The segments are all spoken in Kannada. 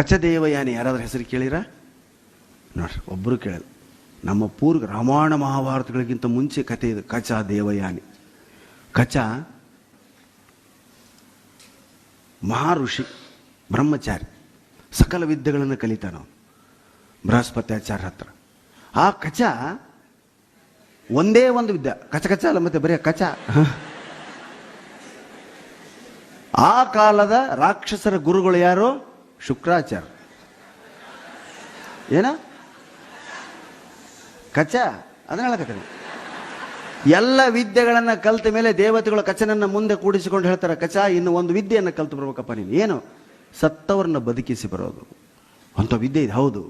ಕಚದೇವಯಾನಿ ಯಾರಾದ್ರೂ ಹೆಸರು ಕೇಳಿರ? ನೋಡ್ರಿ, ಒಬ್ಬರು ಕೇಳಲ್ಲ. ನಮ್ಮ ಪೂರ್ವ ರಾಮಾಯಣ ಮಹಾಭಾರತಗಳಿಗಿಂತ ಮುಂಚೆ ಕಥೆ ಇದು. ಕಚ ದೇವಯಾನಿ. ಕಚ ಮಹಾಋಷಿ, ಬ್ರಹ್ಮಚಾರಿ, ಸಕಲ ವಿದ್ಯೆಗಳನ್ನು ಕಲಿತಾನ ಬೃಹಸ್ಪತ್ಯಾಚಾರ್ಯ ಹತ್ರ. ಆ ಕಚ ಒಂದೇ ಒಂದು ವಿದ್ಯೆ, ಕಚ ಅಲ್ಲ, ಮತ್ತೆ ಬರೀ ಕಚ. ಆ ಕಾಲದ ರಾಕ್ಷಸರ ಗುರುಗಳು ಯಾರು? ಶುಕ್ರಾಚಾರ್ಯ. ಏನ ಕಚ ಅದನ್ನ ಹೇಳಕತ್ತೀನಿ. ಎಲ್ಲ ವಿದ್ಯೆಗಳನ್ನ ಕಲ್ತ ಮೇಲೆ ದೇವತೆಗಳು ಕಚನನ್ನ ಮುಂದೆ ಕೂಡಿಸಿಕೊಂಡು ಹೇಳ್ತಾರೆ, ಕಚ ಇನ್ನು ಒಂದು ವಿದ್ಯೆಯನ್ನು ಕಲ್ತು ಬರ್ಬೇಕಪ್ಪ ನೀನು. ಏನು? ಸತ್ತವರನ್ನ ಬದುಕಿಸಿ ಬರೋದು ಅಂತ ವಿದ್ಯೆ ಇದೆ. ಹೌದು,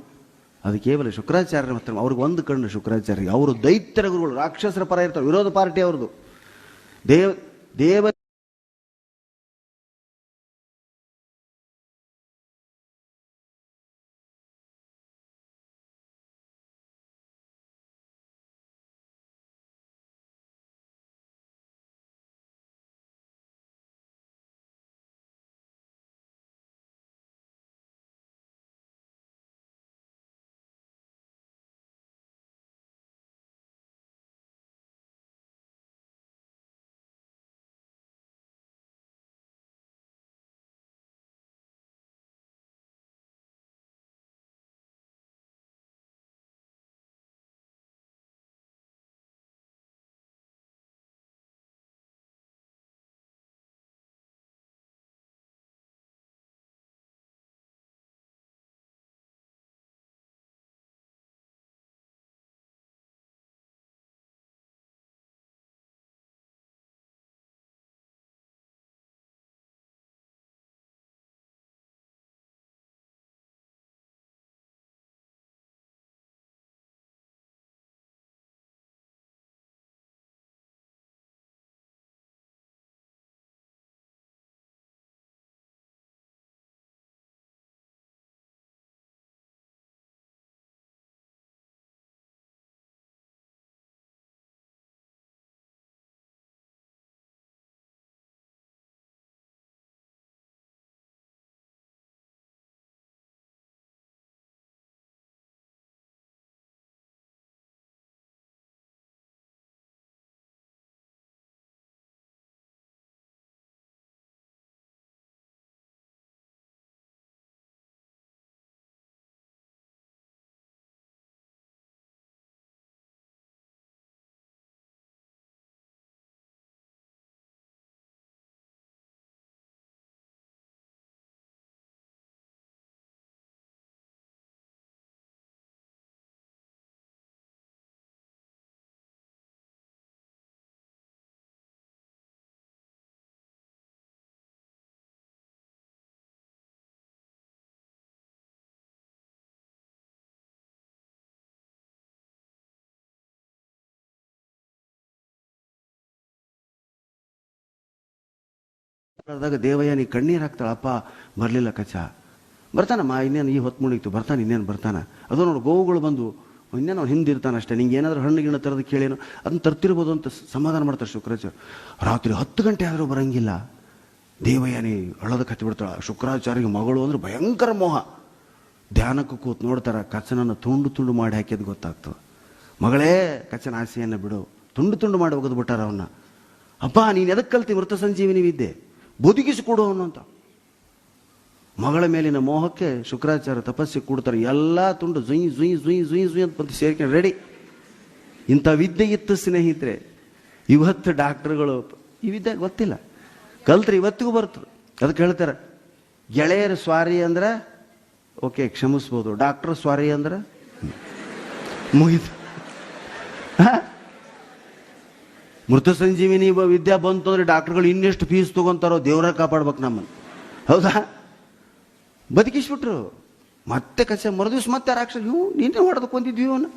ಅದು ಕೇವಲ ಶುಕ್ರಾಚಾರ್ಯ ಮಾತ್ರ. ಅವ್ರಿಗೆ ಒಂದು ಕಣ್ಣು ಶುಕ್ರಾಚಾರ್ಯ. ಅವರು ದೈತ್ಯರ ಗುರುಗಳು, ರಾಕ್ಷಸರ ಪರ ಇರ್ತಾರೆ, ವಿರೋಧ ಪಾರ್ಟಿ ಅವ್ರದ್ದು. ದೇವ ದೇವಯಾನಿ ಕಣ್ಣೀರು ಹಾಕ್ತಾಳಪ್ಪ, ಬರಲಿಲ್ಲ ಕಚ. ಬರ್ತಾನಮ್ಮ, ಇನ್ನೇನು ಈ ಹೊತ್ತು ಮುಳಿತು, ಬರ್ತಾನೆ, ಇನ್ನೇನು ಬರ್ತಾನೆ. ಅದು ನೋಡು, ಗೋವುಗಳು ಬಂದು ಇನ್ನೇನು ಅವ್ನು ಹಿಂದಿರ್ತಾನೆ ಅಷ್ಟೇ. ನಿಂಗೆ ಏನಾದರೂ ಹಣ್ಣು ಗಿಣ್ಣು ತರೋದು ಕೇಳೇನು, ಅದನ್ನು ತರ್ತಿರ್ಬೋದು ಅಂತ ಸಮಾಧಾನ ಮಾಡ್ತಾರೆ ಶುಕ್ರಾಚಾರ್ಯ. ರಾತ್ರಿ 10 ಗಂಟೆ ಆದರೂ ಬರಂಗಿಲ್ಲ. ದೇವಯಾನಿ ಅಳೋದಕ್ಕೆ ಹತ್ತಿಬಿಡ್ತಾಳ. ಶುಕ್ರಾಚಾರ್ಯಗೆ ಮಗಳು ಅಂದ್ರೆ ಭಯಂಕರ ಮೋಹ. ಧ್ಯಾನಕ್ಕೂ ಕೂತು ನೋಡ್ತಾರೆ, ಕಚನನ್ನು ತುಂಡು ತುಂಡು ಮಾಡಿ ಹಾಕಿದ್ದು ಗೊತ್ತಾಗ್ತದೆ. ಮಗಳೇ, ಕಚನ ಆಸೆಯನ್ನು ಬಿಡು, ತುಂಡು ತುಂಡು ಮಾಡಿ ಒಗೆದು ಬಿಟ್ಟಾರ ಅವನ್ನ. ಅಪ್ಪ, ನೀನು ಎದಕ್ಕೆ ಕಲ್ತಿ ಮೃತ ಸಂಜೀವಿನಿ ವಿದ್ಯೆ, ಬದುಕಿಸಿಕೊಡು ಅವನು ಅಂತ. ಮಗಳ ಮೇಲಿನ ಮೋಹಕ್ಕೆ ಶುಕ್ರಾಚಾರ್ಯ ತಪಸ್ಸಿಗೆ ಕೂಡ್ತಾರೆ. ಎಲ್ಲ ತುಂಡು ಜುಯ್ ಜುಯ್ ಜುಯ್ ಜುಯ್ ಜುಯ್ ಅಂತ ಬಂದು ಸೇರ್ಕೊಂಡು ರೆಡಿ. ಇಂಥ ವಿದ್ಯೆ ಇತ್ತು ಸ್ನೇಹಿತರೆ. ಇವತ್ತು ಡಾಕ್ಟರ್ಗಳು ಈ ವಿದ್ಯೆ ಗೊತ್ತಿಲ್ಲ, ಕಲ್ತ್ರೆ ಇವತ್ತಿಗೂ ಬರ್ತದೆ. ಅದಕ್ಕೆ ಹೇಳ್ತಾರೆ, ಗೆಳೆಯರ ಸ್ವಾರಿ ಅಂದ್ರೆ ಓಕೆ ಕ್ಷಮಿಸ್ಬೋದು, ಡಾಕ್ಟರ್ ಸ್ವಾರಿ ಅಂದ್ರೆ ಮುಗಿದು. ಮೃತ ಸಂಜೀವಿನಿ ವಿದ್ಯಾ ಬಂತು ಅಂದ್ರೆ ಡಾಕ್ಟರ್ಗಳು ಇನ್ನೆಷ್ಟು ಫೀಸ್ ತಗೊಂತಾರೋ, ದೇವರ ಕಾಪಾಡ್ಬೇಕು ನಮ್ಮನ್ನು. ಹೌದಾ? ಬದುಕಿಸ್ಬಿಟ್ರು. ಮತ್ತೆ ಕಚ ಮರುದಿವ್ಸ ಮತ್ತೆ ರಾಕ್ಷಸ, ಇವು ನೀನೇ ಹೊಡೆದು ಕೊಂದಿದ್ವಿ ಇವನು.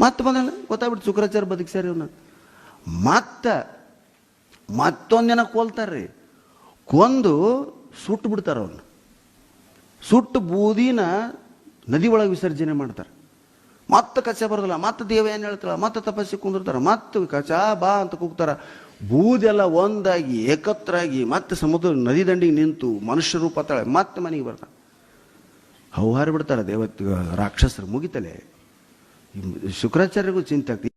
ಮತ್ತೆ ಬಂದ ಗೊತ್ತಾಗ್ಬಿಟ್ಟು ಶುಕ್ರಾಚಾರ್ಯ ಬದುಕಿಸ್ಯಾರ ಇವನ್ನ. ಮತ್ತೊಂದಿನ ಕೊಲ್ತಾರ್ರಿ. ಕೊಂದು ಸುಟ್ಟು ಬಿಡ್ತಾರ ಅವನ್ನ. ಸುಟ್ಟು ಬೂದಿನ ನದಿ ಒಳಗೆ ವಿಸರ್ಜನೆ ಮಾಡ್ತಾರೆ. ಮತ್ತೆ ಕಚ ಬರೋದಿಲ್ಲ. ಮತ್ತೆ ದೇವಯಾನಿ ಹೇಳ್ತಾಳ, ಮತ್ತೆ ತಪಸ್ಸಿಗೆ ಕುಂದಿರ್ತಾರ. ಮತ್ತೆ ಕಚ ಬಾ ಅಂತ ಕೂಗ್ತಾರ. ಬೂದೆಲ್ಲ ಒಂದಾಗಿ ಏಕತ್ರಾಗಿ ಮತ್ತೆ ಸಮುದ್ರ ನದಿ ದಂಡಿಗೆ ನಿಂತು ಮನುಷ್ಯ ರೂಪ ತಾಳೆ ಮತ್ತೆ ಮನೆಗೆ ಬರ್ತಾನೆ. ಹೌಹಾರಿ ಬಿಡ್ತಾರೆ ದೇವತ್ ರಾಕ್ಷಸರು ಮುಗಿತಲೆ. ಶುಕ್ರಾಚಾರ್ಯರಿಗೂ ಚಿಂತೆ ಆಗ್ತದೆ.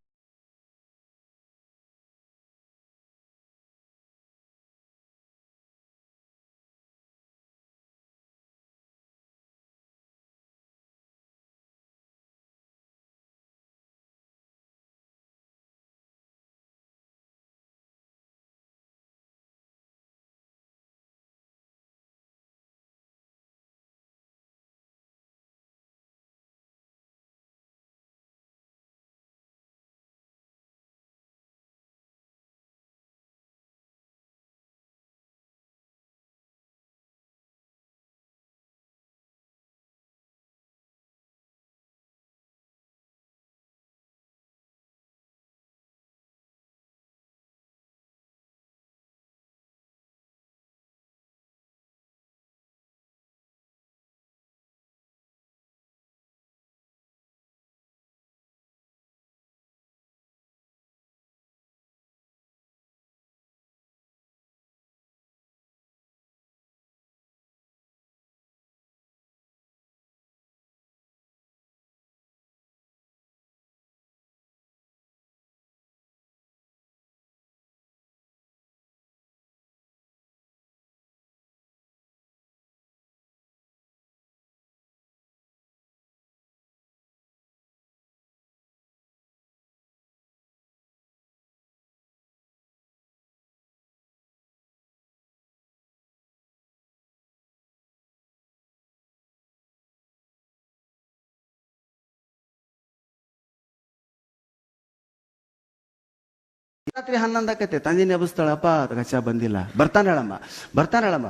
ರಾತ್ರಿ 11 ಆಕೈತೆ, ತಂದಿನ ಎಬ್ಬಿಸ್ತಾಳಪ್ಪ, ಕಚ್ಚಾ ಬಂದಿಲ್ಲ. ಬರ್ತಾನೆ ಹೇಳಮ್ಮ,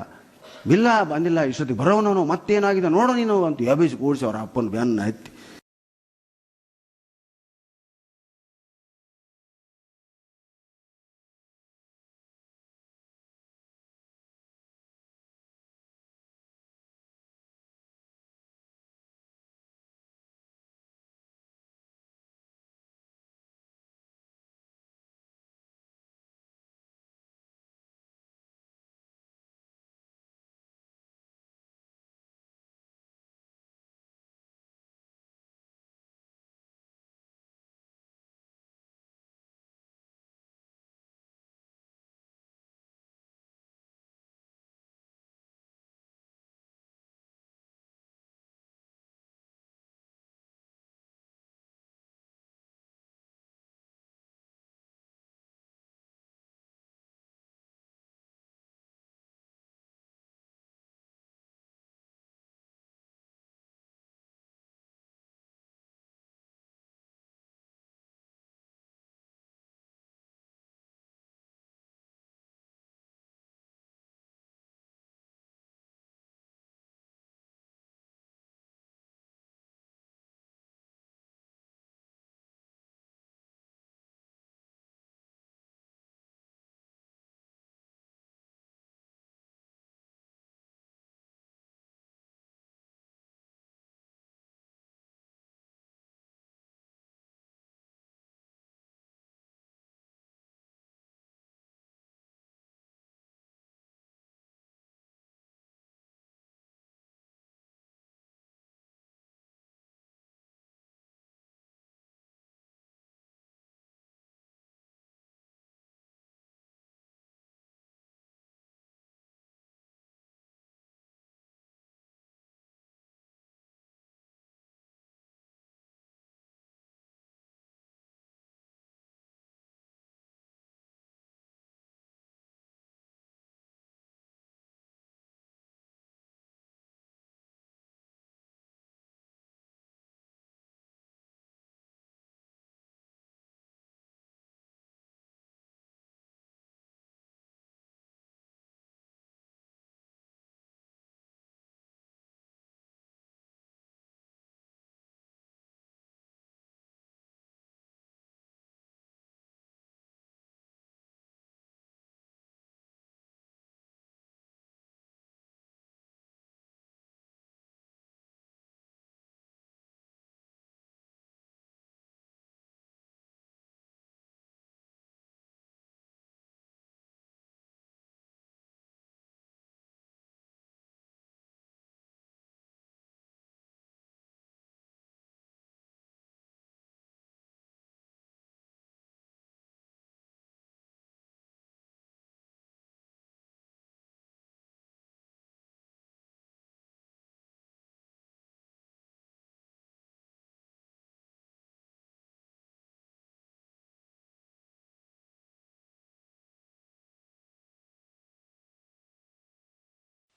ಇಲ್ಲ ಬಂದಿಲ್ಲ, ಇಷ್ಟೊತ್ತಿಗೆ ಬರೋವನವನು, ಮತ್ತೇನಾಗಿದೆ ನೋಡೋ ನೀನು ಅಂತ ಎಬ್ಬಿಸಿ ಕೂಡಿಸಿ ಅವ್ರ ಅಪ್ಪನ ಬೆನ್ನ ಹತ್ತಿ